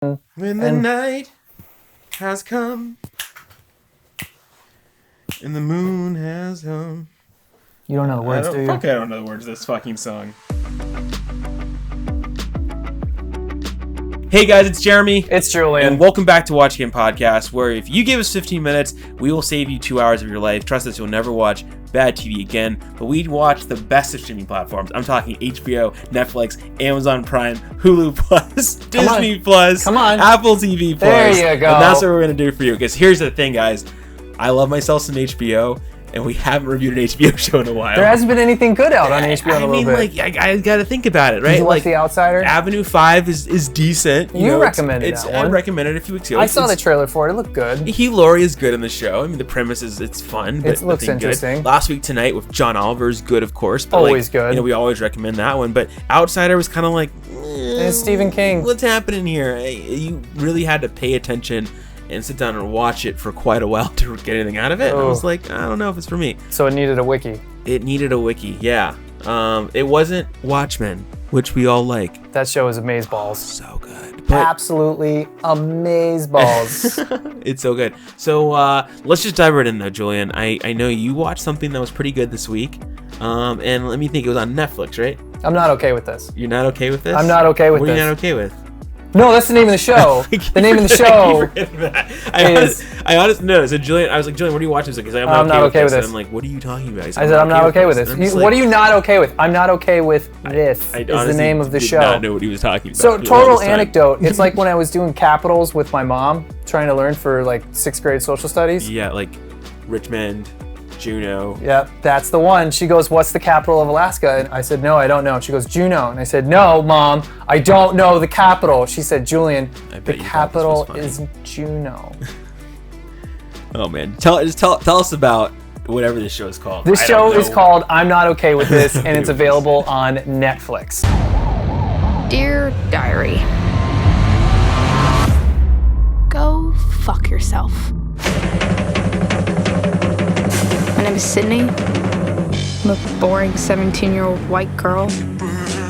When the night has come and the moon has come. You don't know the words, do you? Fuck, I don't know the words of this fucking song. Hey guys, it's Jeremy. It's Julian. And welcome back to Watch Game Podcast, where if you give us 15 minutes, we will save you 2 hours of your life. Trust us, you'll never watch bad TV again. But we watch the best of streaming platforms. I'm talking HBO, Netflix, Amazon Prime, Hulu Plus, Disney Plus, Apple TV Plus. There you go. And that's what we're going to do for you. Because here's the thing, guys. I love myself some HBO. And we haven't reviewed an HBO show in a while. There hasn't been anything good out on HBO in a little bit. I got to think about it, right? Did you watch The Outsider? Avenue 5 is decent. You recommended that one. I recommended it a few weeks ago. I saw the trailer for it. It looked good. Hugh Laurie is good in the show. I mean, the premise is it's fun, but it looks interesting. Good. Last Week Tonight with John Oliver is good, of course. But always good. You know, we always recommend that one. But Outsider was kind of like, it's Stephen King. What's happening here? You really had to pay attention and sit down and watch it for quite a while to get anything out of it. And I was like, I don't know if it's for me. So it needed a wiki. It needed a wiki, yeah. It wasn't Watchmen, which we all like. That show is amazeballs. So good. Absolutely amazeballs. It's so good. So let's just dive right in though, Julian. I know you watched something that was pretty good this week. And let me think, it was on Netflix, right? I'm not okay with this. You're not okay with this? I'm not okay with this. What are you not okay with? No, that's the name of the show. The name of the show I honestly no. So Julian, I was like, Julian, what are you watching? He's like, I'm not okay with this. And I'm like, what are you talking about? I said, I'm not okay with this. What are you not okay with? I'm not okay with this. Is the name of the show. I did not know what he was talking about. So total anecdote. It's like when I was doing capitals with my mom, trying to learn for like 6th grade social studies. Yeah, like Richmond, Juneau. Yep, that's the one. She goes, what's the capital of Alaska? And I said, no, I don't know. She goes, Juneau. And I said, no, Mom, I don't know the capital. She said, Julian, the capital is Juneau. Oh, man. Tell us about whatever this show is called. This show is called I'm Not Okay With This, and it's available on Netflix. Dear Diary, go fuck yourself. My name is Sydney. I'm a boring 17-year-old white girl.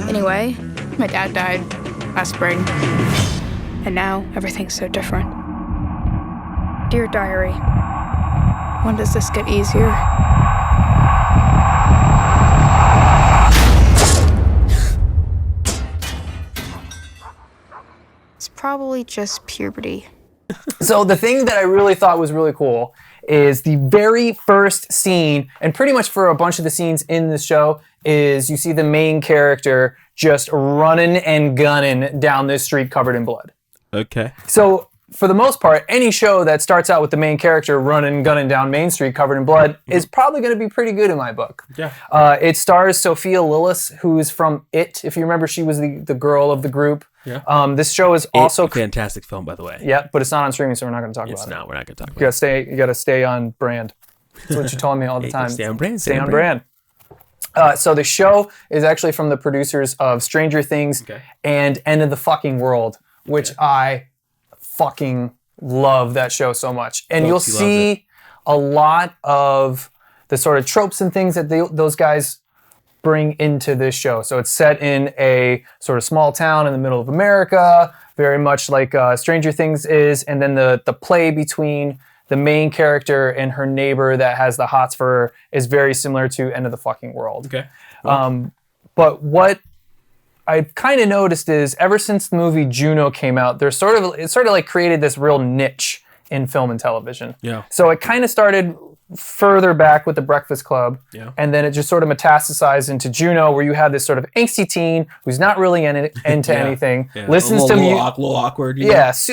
Anyway, my dad died last spring. And now everything's so different. Dear Diary, when does this get easier? It's probably just puberty. So the thing that I really thought was really cool is the very first scene, and pretty much for a bunch of the scenes in the show, is you see the main character just running and gunning down this street covered in blood. Okay. So for the most part, any show that starts out with the main character running and gunning down Main Street covered in blood is probably going to be pretty good in my book. Yeah. It stars Sophia Lillis, who's from It. If you remember, she was the girl of the group. Yeah. This show is also a fantastic film, by the way. Yeah, but it's not on streaming, so we're not going to talk about it. It's not. We're not going to talk about it. You got to stay on brand. That's what you're telling me all the time. Stay on brand. Stay on brand. So the show is actually from the producers of Stranger Things and End of the Fucking World, which I fucking love that show so much. And you'll see a lot of the sort of tropes and things that those guys bring into this show. So it's set in a sort of small town in the middle of America, very much like Stranger Things is, and then the play between the main character and her neighbor that has the hots for her is very similar to End of the Fucking World. Okay. But what I've kind of noticed is ever since the movie Juno came out, it sort of like created this real niche in film and television. Yeah. So it kind of started further back with The Breakfast Club, and then it just sort of metastasized into Juno, where you have this sort of angsty teen who's not really into anything, listens to music, a little awkward. It's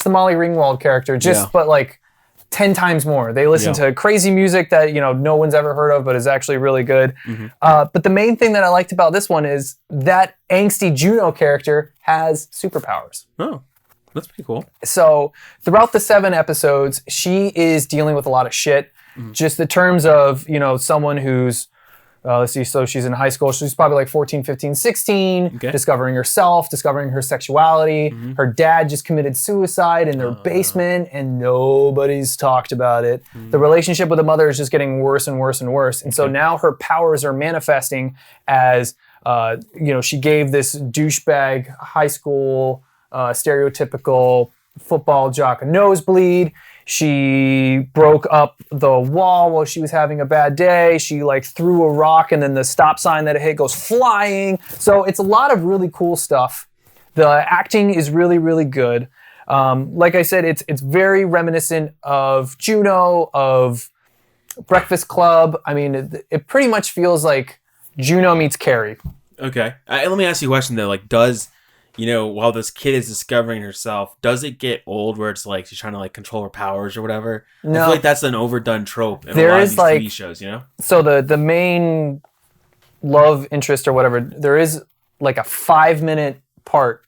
the Molly Ringwald character, but like 10 times more. They listen to crazy music that no one's ever heard of, but is actually really good. Mm-hmm. But the main thing that I liked about this one is that angsty Juno character has superpowers. Oh. That's pretty cool. So throughout the 7 episodes, she is dealing with a lot of shit. Mm-hmm. Just the terms of, someone who's, let's see, so she's in high school. She's probably like 14, 15, 16, discovering herself, discovering her sexuality. Mm-hmm. Her dad just committed suicide in their basement and nobody's talked about it. Mm-hmm. The relationship with the mother is just getting worse and worse and worse. And so now her powers are manifesting as, she gave this douchebag high school stereotypical football jock, a nosebleed. She broke up the wall while she was having a bad day. She like threw a rock and then the stop sign that it hit goes flying. So it's a lot of really cool stuff. The acting is really, really good. Like I said, it's very reminiscent of Juno, of Breakfast Club. I mean, it pretty much feels like Juno meets Carrie. Okay. Let me ask you a question though. Like, while this kid is discovering herself, does it get old where it's like she's trying to like control her powers or whatever? No. I feel like that's an overdone trope in a lot of these TV shows, So the main love interest or whatever, there is like a 5-minute part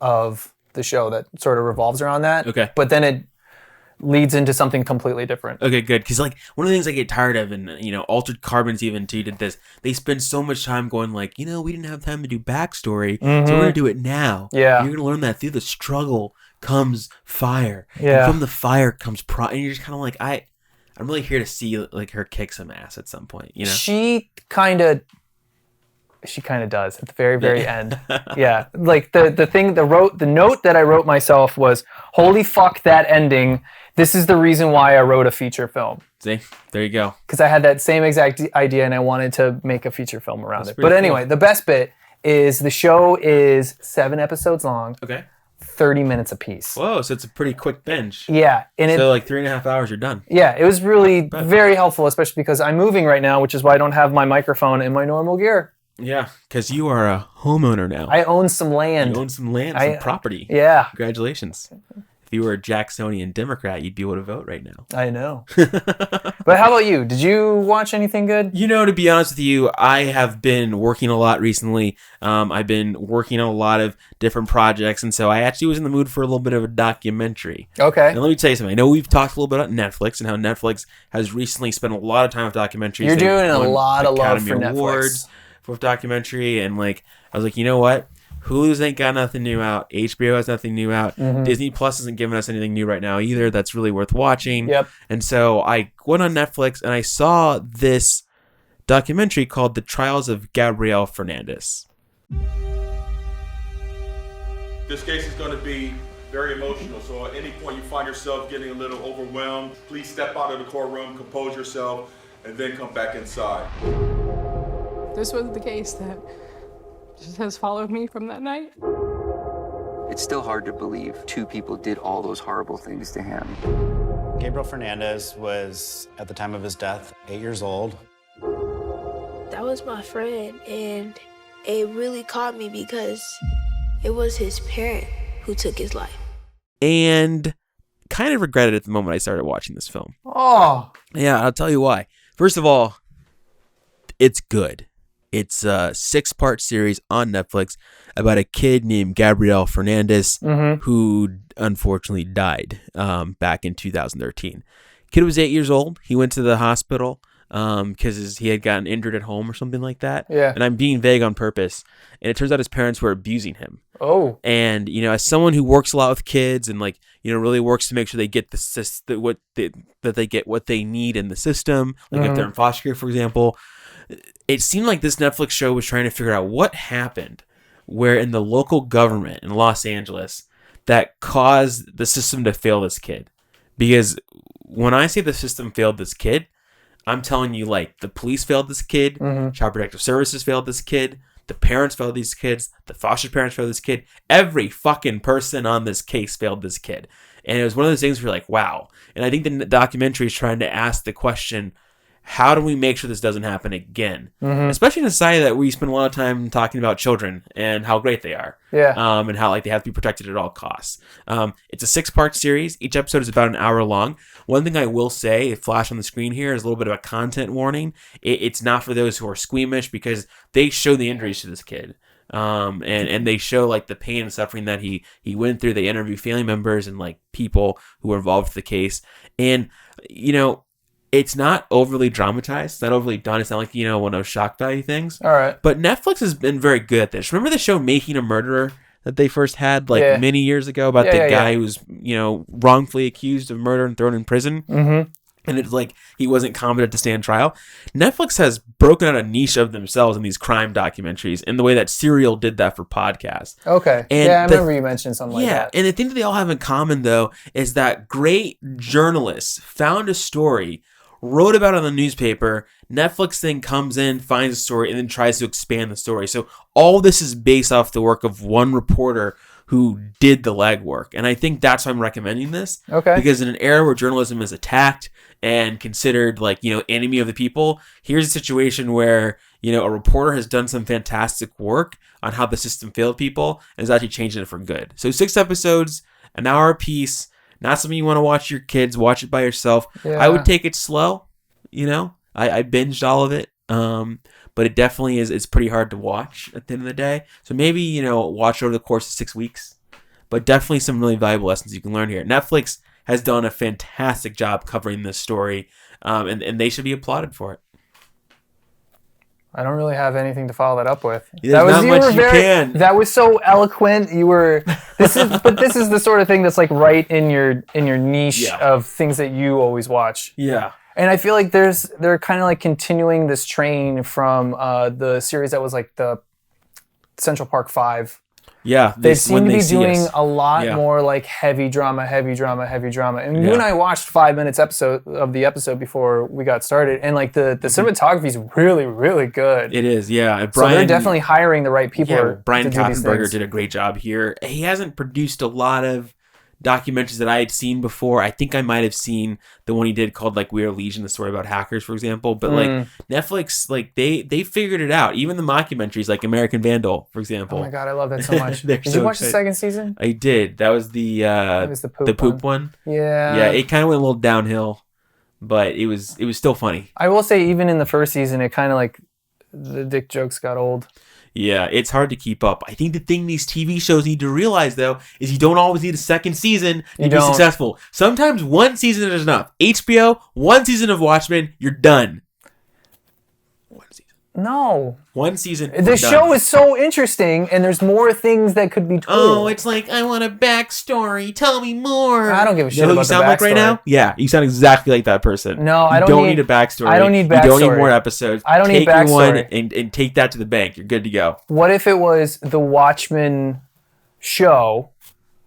of the show that sort of revolves around that. Okay. But then it leads into something completely different. Okay, good. Because like one of the things I get tired of, and Altered Carbons even too did this. They spend so much time going like, we didn't have time to do backstory, so we're gonna do it now. Yeah, you're gonna learn that through the struggle comes fire. Yeah, and from the fire comes and you're just kind of like, I'm really here to see like her kick some ass at some point. She kind of does at the very, very end. Yeah, like the note that I wrote myself was, "Holy fuck, that ending! This is the reason why I wrote a feature film." See, there you go. Because I had that same exact idea and I wanted to make a feature film around it. But anyway, the best bit is the show is 7 episodes long. Okay. 30 minutes a piece. Whoa, so it's a pretty quick binge. Yeah. So like 3.5 hours, you're done. Yeah, it was really very helpful, especially because I'm moving right now, which is why I don't have my microphone in my normal gear. Yeah, because you are a homeowner now. I own some land. You own some land, some property. Yeah. Congratulations. If you were a Jacksonian Democrat, you'd be able to vote right now. I know. But how about you? Did you watch anything good? To be honest with you, I have been working a lot recently. I've been working on a lot of different projects, and so I actually was in the mood for a little bit of a documentary. Okay. And let me tell you something. I know we've talked a little bit about Netflix and how Netflix has recently spent a lot of time with documentaries. You're doing a lot of love for Netflix. For documentary, and like I was like, you know what? Hulu's ain't got nothing new out. HBO has nothing new out. Disney Plus isn't giving us anything new right now either that's really worth watching. Yep. And so I went on Netflix and I saw this documentary called The Trials of Gabriel Fernandez. This case is going to be very emotional, so at any point you find yourself getting a little overwhelmed, please step out of the courtroom, compose yourself, and then come back inside. This was the case that just has followed me from that night. It's still hard to believe 2 people did all those horrible things to him. Gabriel Fernandez was, at the time of his death, 8 years old. That was my friend, and it really caught me because it was his parent who took his life. And kind of regretted it the moment I started watching this film. Oh. Yeah, I'll tell you why. First of all, it's good. It's a 6-part series on Netflix about a kid named Gabriel Fernandez who unfortunately died back in 2013. Kid was 8 years old. He went to the hospital because he had gotten injured at home or something like that. Yeah. And I'm being vague on purpose. And it turns out his parents were abusing him. Oh. And, as someone who works a lot with kids and really works to make sure they get that they get what they need in the system, like if they're in foster care, for example, it seemed like this Netflix show was trying to figure out what happened where in the local government in Los Angeles that caused the system to fail this kid. Because when I say the system failed this kid, I'm telling you, like, the police failed this kid, Child Protective Services failed this kid, the parents failed these kids, the foster parents failed this kid. Every fucking person on this case failed this kid. And it was one of those things where you're like, wow. And I think the documentary is trying to ask the question, how do we make sure this doesn't happen again? Especially in a society that we spend a lot of time talking about children and how great they are. Yeah. And how they have to be protected at all costs. It's a 6-part series. Each episode is about an hour long. One thing I will say, it flashed on the screen here, is a little bit of a content warning. It's not for those who are squeamish because they show the injuries to this kid. And they show like the pain and suffering that he went through. They interview family members and like people who were involved with the case. And, it's not overly dramatized. It's not overly done. It's not like, one of those shock value things. All right. But Netflix has been very good at this. Remember the show Making a Murderer that they first had many years ago about the guy who was, wrongfully accused of murder and thrown in prison? and it's like he wasn't competent to stand trial. Netflix has broken out a niche of themselves in these crime documentaries in the way that Serial did that for podcasts. Okay. And I remember you mentioned something like that. And the thing that they all have in common, though, is that great journalists found a story, wrote about it on the newspaper. Netflix then comes in, finds a story, and then tries to expand the story. So all this is based off the work of one reporter who did the legwork. And I think that's why I'm recommending this. Okay. Because in an era where journalism is attacked and considered like, enemy of the people, here's a situation where, a reporter has done some fantastic work on how the system failed people and is actually changing it for good. So 6 episodes, an hour a piece, not something you want to watch your kids, watch it by yourself. Yeah. I would take it slow, I binged all of it. But it definitely is. It's pretty hard to watch at the end of the day. So maybe, watch over the course of 6 weeks. But definitely some really valuable lessons you can learn here. Netflix has done a fantastic job covering this story, and they should be applauded for it. I don't really have anything to follow that up with. There's not much you can. That was so eloquent. This is the sort of thing that's like right in your niche of things that you always watch. Yeah. And I feel like they're kind of like continuing this train from the series that was like the Central Park 5. Yeah. They seem to be doing a lot more like heavy drama. And you and I watched 5 minutes of the episode before we got started. And like the cinematography is really, really good. It is, yeah. So they're definitely hiring the right people. Yeah, Brian to do these Koppenberger things. did a great job here. He hasn't produced a lot of documentaries that I had seen before. I think I might have seen the one he did called like We Are Legion, the story about hackers, for example. But like Netflix, like they figured it out. Even the mockumentaries like American Vandal, for example. Oh my god, I love that so much. Did you watch the second season? I did. That was the poop one. Yeah. Yeah, it kind of went a little downhill, but it was still funny. I will say even in the first season it kind of like the dick jokes got old. Yeah, it's hard to keep up. I think the thing these TV shows need to realize, though, is you don't always need a second season to be successful. Sometimes one season is enough. HBO, one season of Watchmen, you're done. One season. No. One season. The show is so interesting, and there's more things that could be told. Oh, it's like, I want a backstory. Tell me more. I don't give a shit about the backstory. You sound like right now? Yeah, you sound exactly like that person. No, I don't need a backstory. I don't need backstory. You don't need more episodes. I don't need backstory. Take your one and take that to the bank. You're good to go. What if it was the Watchmen show,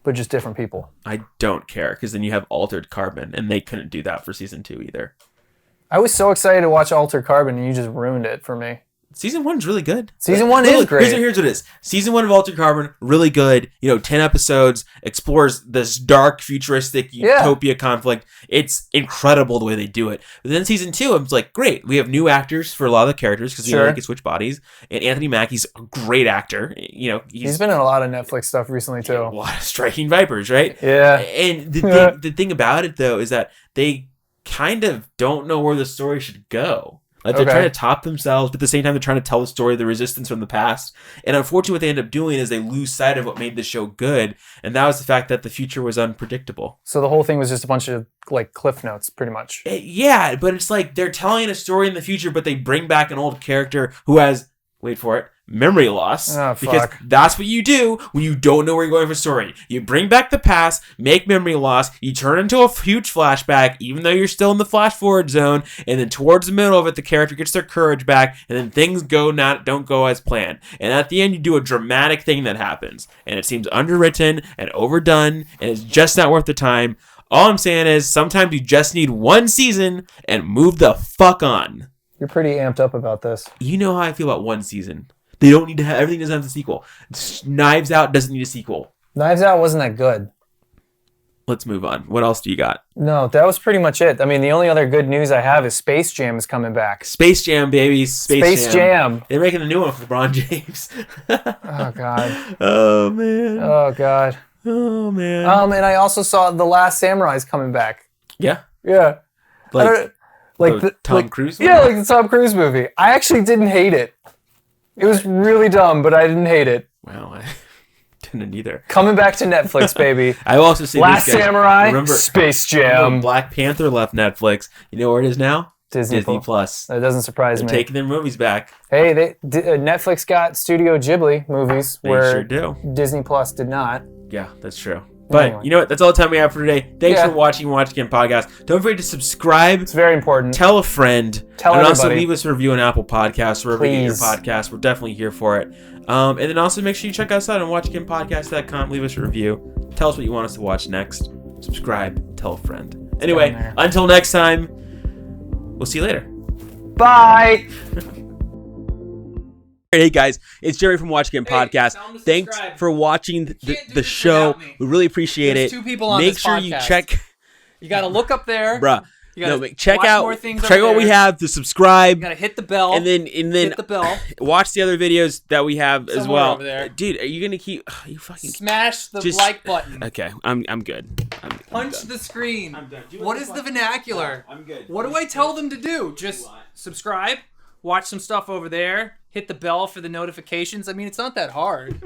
but just different people? I don't care, because then you have Altered Carbon, and they couldn't do that for season 2 either. I was so excited to watch Altered Carbon, and you just ruined it for me. Season 1's really good. Season 1 is great. Here's what it is. Season 1 of Altered Carbon, really good. 10 episodes, explores this dark, futuristic utopia conflict. It's incredible the way they do it. But then Season 2, I'm like, great. We have new actors for a lot of the characters, because they can switch bodies. And Anthony Mackie's a great actor. He's been in a lot of Netflix stuff recently, too. A lot of Striking Vipers, right? Yeah. And the thing about it, though, is that they kind of don't know where the story should go. Like they're trying to top themselves, but at the same time, they're trying to tell the story of the resistance from the past. And unfortunately, what they end up doing is they lose sight of what made the show good. And that was the fact that the future was unpredictable. So the whole thing was just a bunch of like cliff notes, pretty much. Yeah, but it's like they're telling a story in the future, but they bring back an old character who has, wait for it, memory loss. Oh, because that's what you do when you don't know where you're going for story. You bring back the past, make memory loss, you turn into a huge flashback, even though you're still in the flash forward zone, and then towards the middle of it, the character gets their courage back, and then things don't go as planned. And at the end, you do a dramatic thing that happens, and it seems underwritten and overdone, and it's just not worth the time. All I'm saying is sometimes you just need one season and move the fuck on. You're pretty amped up about this. You know how I feel about one season. They don't need to have, everything doesn't have a sequel. Knives Out doesn't need a sequel. Knives Out wasn't that good. Let's move on. What else do you got? No, that was pretty much it. I mean, the only other good news I have is Space Jam is coming back. Space Jam, baby. Space Jam. They're making a new one for LeBron James. Oh, God. Oh, man. Oh, God. Oh, man. And I also saw The Last Samurai is coming back. Yeah? Yeah. Like the Tom Cruise one? Yeah, like the Tom Cruise movie. I actually didn't hate it. It was really dumb, but I didn't hate it. Well, I didn't either. Coming back to Netflix, baby. I will also say Last Samurai, Space Jam. Black Panther left Netflix. You know where it is now? Disney Plus. That doesn't surprise me. They're taking their movies back. Hey, Netflix got Studio Ghibli movies They where sure do. Disney Plus did not. Yeah, that's true. But Anyway. you know what? That's all the time we have for today. Thanks Yeah. for watching Watch Again Podcast. Don't forget to subscribe. It's very important. Tell a friend. Tell and also everybody. leave us a review on Apple Podcasts, wherever you get your Please. podcasts. We're definitely here for it. And then also make sure you check us out on watchagainpodcast.com. Leave us a review. Tell us what you want us to watch next. Subscribe. Tell a friend. Anyway, down there. until next time, we'll see you later. Bye. Hey guys, it's Jeremy from Watch Again Podcast. tell 'em to Thanks subscribe. for watching can't do the this show. without me. We really appreciate There's it. 2 people on Make this sure you podcast. check, You gotta look up there. bruh. You gotta No, check watch out more things check out over what we there. have to subscribe, You gotta hit the bell. and then hit the bell. watch the other videos that we have as Somewhere well. over there. Dude, are you gonna keep? You fucking Smash the just- like button. Okay, I'm good. I'm Punch done. the screen. I'm done. Do you What want is to the fuck- vernacular? No, I'm good. What do I tell them to do? Just subscribe, watch some stuff over there, hit the bell for the notifications. I mean, it's not that hard.